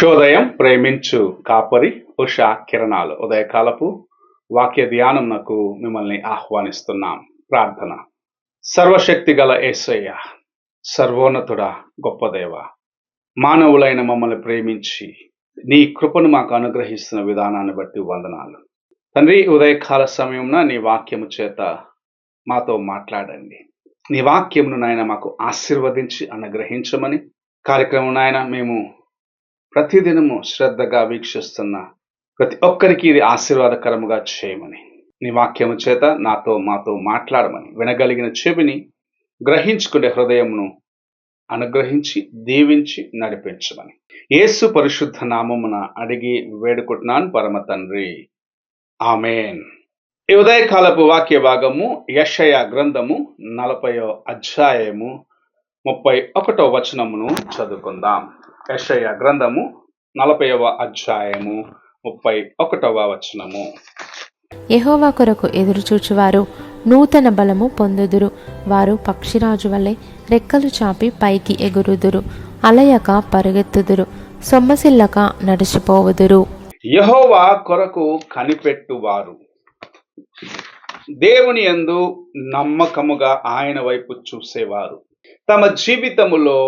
ఉషోదయం ప్రేమించు కాపరి ఉషా కిరణాలు ఉదయకాలపు వాక్య ధ్యానంనకు మిమ్మల్ని ఆహ్వానిస్తున్నాం. ప్రార్థన. సర్వశక్తి గల యేసయ్య, సర్వోన్నతుడా, గొప్ప దేవ, మానవులైన మమ్మల్ని ప్రేమించి నీ కృపను మాకు అనుగ్రహిస్తున్న విధానాన్ని బట్టి వందనాలు తండ్రి. ఉదయకాల సమయంలో నీ వాక్యము చేత మాతో మాట్లాడండి. నీ వాక్యమును నాయన మాకు ఆశీర్వదించి అనుగ్రహించమని కార్యక్రమం నాయన మేము ప్రతిదినము శ్రద్ధగా వీక్షిస్తున్న ప్రతి ఒక్కరికి ఇది ఆశీర్వాదకరముగా చేయమని, నీ వాక్యము చేత మాతో మాట్లాడమని, వినగలిగిన చెవిని గ్రహించుకునే హృదయమును అనుగ్రహించి దీవించి నడిపించమని యేసు పరిశుద్ధ నామమున అడిగి వేడుకుంటున్నాను పరమ తండ్రి, ఆమేన్. ఈ ఉదయకాలపు వాక్య భాగము యెషయా గ్రంథము 40వ అధ్యాయము 31వ వచనమును చదువుకుందాం. యెషయా గ్రంథము 40వ అధ్యాయము 31వ వచనము. యెహోవా కొరకు ఎదురుచూచువారు నూతన బలము పొందుదురు. వారు పక్షిరాజు వలె రెక్కలు చాపి పైకి ఎగురుదురు. అలయక పరుగెత్తుదురు, సొమ్మసిల్లక నడిచిపోవుదురు. యెహోవా కొరకు కనిపెట్టువారు దేవుని యందు నమ్మకముగా ఆయన వైపు చూసేవారు, తమ జీవితములో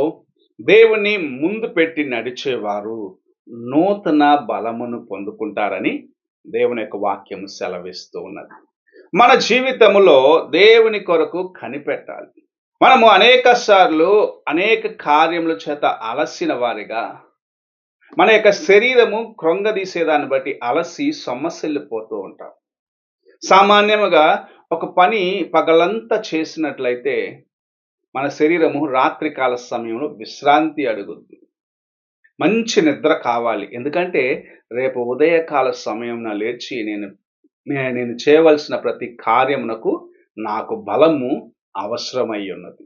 దేవుని ముందు పెట్టి నడిచేవారు నూతన బలమును పొందుకుంటారని దేవుని యొక్క వాక్యము సెలవిస్తూ ఉన్నది. మన జీవితములో దేవుని కొరకు కనిపెట్టాలి. మనము అనేక సార్లు అనేక కార్యముల చేత అలసిన వారిగా, మన యొక్క శరీరము కృంగదీసేదాన్ని బట్టి అలసి సొమ్మసిల్లిపోతూ ఉంటాం. సామాన్యముగా ఒక పని పగలంతా చేసినట్లయితే మన శరీరము రాత్రికాల సమయంలో విశ్రాంతి అడుగుద్ది. మంచి నిద్ర కావాలి. ఎందుకంటే రేపు ఉదయకాల సమయంలో లేచి నేను చేయవలసిన ప్రతి కార్యమునకు నాకు బలము అవసరమై ఉన్నది.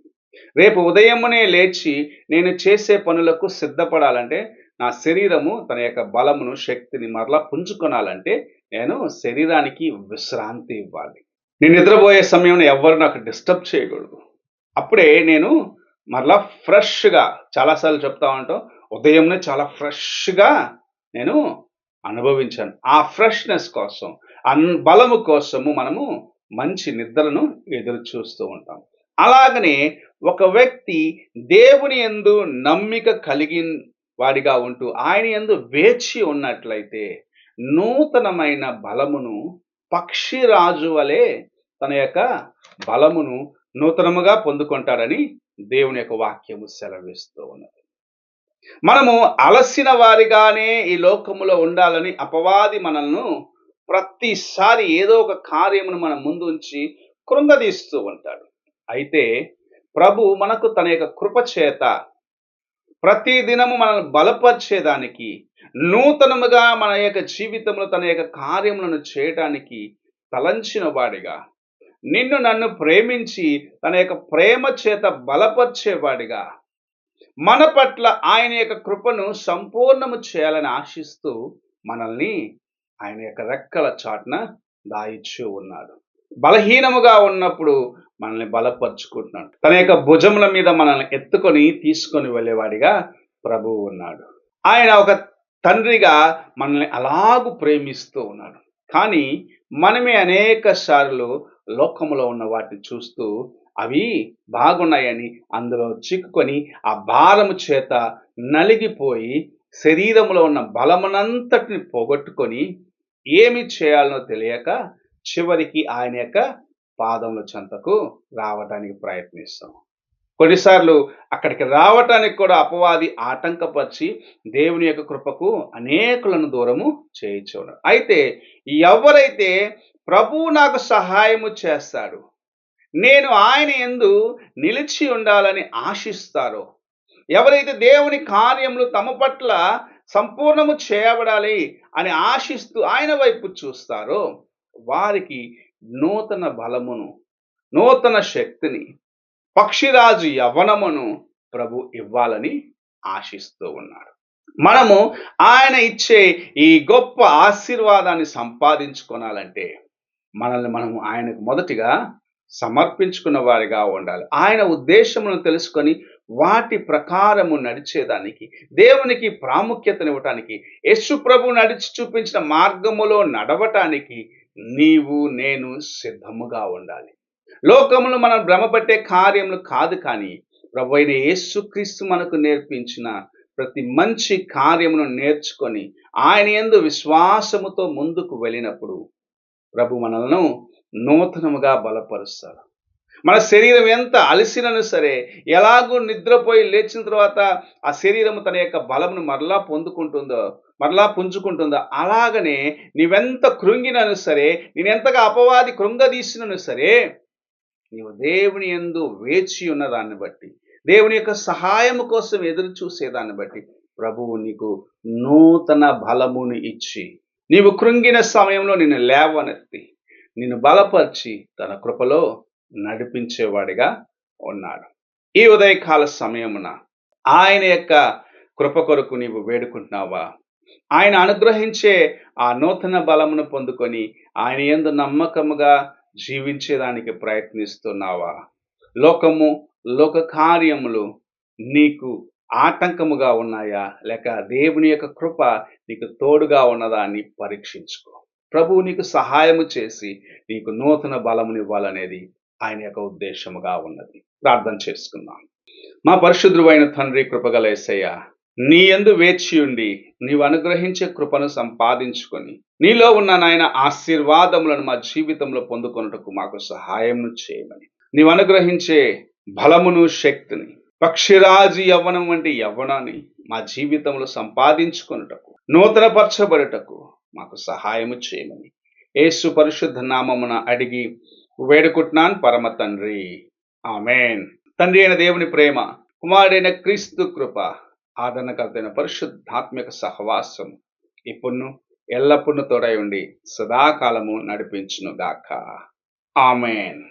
రేపు ఉదయమునే లేచి నేను చేసే పనులకు సిద్ధపడాలంటే, నా శరీరము తన యొక్క బలమును శక్తిని మరలా పుంజుకొనాలంటే నేను శరీరానికి విశ్రాంతి ఇవ్వాలి. నేను నిద్రపోయే సమయంలో ఎవరు నాకు డిస్టర్బ్ చేయకూడదు. అప్పుడే నేను మరలా ఫ్రెష్గా, చాలాసార్లు చెప్తా ఉంటాం, ఉదయంనే చాలా ఫ్రెష్గా నేను అనుభవించాను. ఆ ఫ్రెష్నెస్ కోసం, బలము కోసము మనము మంచి నిద్రను ఎదురు చూస్తూ ఉంటాం. అలాగనే ఒక వ్యక్తి దేవుని యందు నమ్మిక కలిగిన వాడిగా ఉంటూ ఆయన యందు వేచి ఉన్నట్లయితే నూతనమైన బలమును, పక్షిరాజు వలె తన యొక్క బలమును నూతనముగా పొందుకుంటాడని దేవుని యొక్క వాక్యము సెలవిస్తూ ఉన్నది. మనము అలసిన వారిగానే ఈ లోకములో ఉండాలని అపవాది మనల్ని ప్రతిసారి ఏదో ఒక కార్యమును మన ముందు ఉంచి కృంగదీస్తూ ఉంటాడు. అయితే ప్రభు మనకు తన యొక్క కృప చేత ప్రతి దినము మనల్ని బలపరిచేదానికి, నూతనముగా మన యొక్క జీవితంలో తన యొక్క కార్యములను చేయటానికి తలంచిన వాడిగా, నిన్ను నన్ను ప్రేమించి తన యొక్క ప్రేమ చేత బలపరిచేవాడిగా, మన పట్ల ఆయన యొక్క కృపను సంపూర్ణము చేయాలని ఆశిస్తూ మనల్ని ఆయన యొక్క రెక్కల చాటున దాయిచ్చు ఉన్నాడు. బలహీనముగా ఉన్నప్పుడు మనల్ని బలపరుచుకుంటున్నాడు. తన యొక్క భుజముల మీద మనల్ని ఎత్తుకొని తీసుకొని వెళ్ళేవాడిగా ప్రభువు ఉన్నాడు. ఆయన ఒక తండ్రిగా మనల్ని అలాగూ ప్రేమిస్తూ ఉన్నాడు. కానీ మనమే అనేక సార్లు లోకములో ఉన్న వాటిని చూస్తూ అవి బాగున్నాయని అందులో చిక్కుకొని ఆ భారము చేత నలిగిపోయి శరీరంలో ఉన్న బలమునంతటిని పోగొట్టుకొని ఏమి చేయాలనో తెలియక చివరికి ఆయన యొక్క పాదముల చెంతకు రావటానికి ప్రయత్నిస్తాం. కొన్నిసార్లు అక్కడికి రావటానికి కూడా అపవాది ఆటంకపరిచి దేవుని యొక్క కృపకు అనేకులను దూరము చేయించున్నాడు. అయితే ఎవరైతే ప్రభువు నాకు సహాయము చేస్తాడు, నేను ఆయన యందు నిలిచి ఉండాలని ఆశిస్తారో, ఎవరైతే దేవుని కార్యములు తమ పట్ల సంపూర్ణము చేయబడాలి అని ఆశిస్తూ ఆయన వైపు చూస్తారో, వారికి నూతన బలమును, నూతన శక్తిని, పక్షిరాజు యవ్వనమును ప్రభు ఇవ్వాలని ఆశిస్తూ ఉన్నాడు. మనము ఆయన ఇచ్చే ఈ గొప్ప ఆశీర్వాదాన్ని సంపాదించుకోవాలంటే మనల్ని మనము ఆయనకు మొదటిగా సమర్పించుకున్న వారిగా ఉండాలి. ఆయన ఉద్దేశమును తెలుసుకొని వాటి ప్రకారము నడిచేదానికి, దేవునికి ప్రాముఖ్యతనివ్వటానికి, యేసు ప్రభు నడిచి చూపించిన మార్గములో నడవటానికి నీవు నేను సిద్ధముగా ఉండాలి. లోకములు మనం భ్రమపట్టే కార్యములు కాదు, కానీ ప్రభు అయిన యేసుక్రీస్తు మనకు నేర్పించిన ప్రతి మంచి కార్యమును నేర్చుకొని ఆయన యందు విశ్వాసముతో ముందుకు వెళ్ళినప్పుడు ప్రభు మనలను నూతనముగా బలపరుస్తాడు. మన శరీరం ఎంత అలసినను సరే, ఎలాగూ నిద్రపోయి లేచిన తర్వాత ఆ శరీరము తన యొక్క బలమును మరలా పుంజుకుంటుందో, అలాగనే నీవెంత కృంగినను సరే, నేనెంతగా అపవాది కృంగదీసినను సరే, నీవు దేవుని యందు వేచి ఉన్న దాన్ని బట్టి, దేవుని యొక్క సహాయము కోసం ఎదురు చూసేదాన్ని బట్టి ప్రభువు నీకు నూతన బలమును ఇచ్చి, నీవు కృంగిన సమయంలో నిన్ను లేవనెత్తి, నిన్ను బలపరిచి తన కృపలో నడిపించేవాడిగా ఉన్నాడు. ఈ ఉదయకాల సమయమున ఆయన యొక్క కృప కొరకు నీవు వేడుకుంటున్నావా? ఆయన అనుగ్రహించే ఆ నూతన బలమును పొందుకొని ఆయన యందు నమ్మకముగా జీవించేదానికి ప్రయత్నిస్తున్నావా? లోక కార్యములు నీకు ఆటంకముగా ఉన్నాయా, లేక దేవుని యొక్క కృప నీకు తోడుగా ఉన్నదా అని పరీక్షించుకో. ప్రభువు నీకు సహాయము చేసి నీకు నూతన బలమునివ్వాలనేది ఆయన యొక్క ఉద్దేశముగా ఉన్నది. ప్రార్థన చేసుకుందాం. మా పరిశుద్ధుడైన తండ్రి, కృపగల యేసయ్య, నీ యందు వేచి ఉండి నీవు అనుగ్రహించే కృపను సంపాదించుకొని నీలో ఉన్న నాయన ఆశీర్వాదములను మా జీవితంలో పొందుకొనుటకు మాకు సహాయం చేయమని, నీవు అనుగ్రహించే బలమును, శక్తిని, పక్షిరాజు యవ్వనం వంటి యవ్వనాన్ని మా జీవితంలో సంపాదించుకొనుటకు, నూతనపరచబడుటకు మాకు సహాయము చేయమని యేసు పరిశుద్ధ నామమున అడిగి వేడుకుంటున్నాను పరమ తండ్రి, ఆమేన్. తండ్రి అయిన దేవుని ప్రేమ, కుమారుడైన క్రీస్తు కృప, ఆదరణకర్తైన పరిశుద్ధాత్మిక సహవాసం ఇప్పుడును ఎల్లప్పుడూ తోడై ఉండి సదాకాలము నడిపించును గాక. ఆమేన్.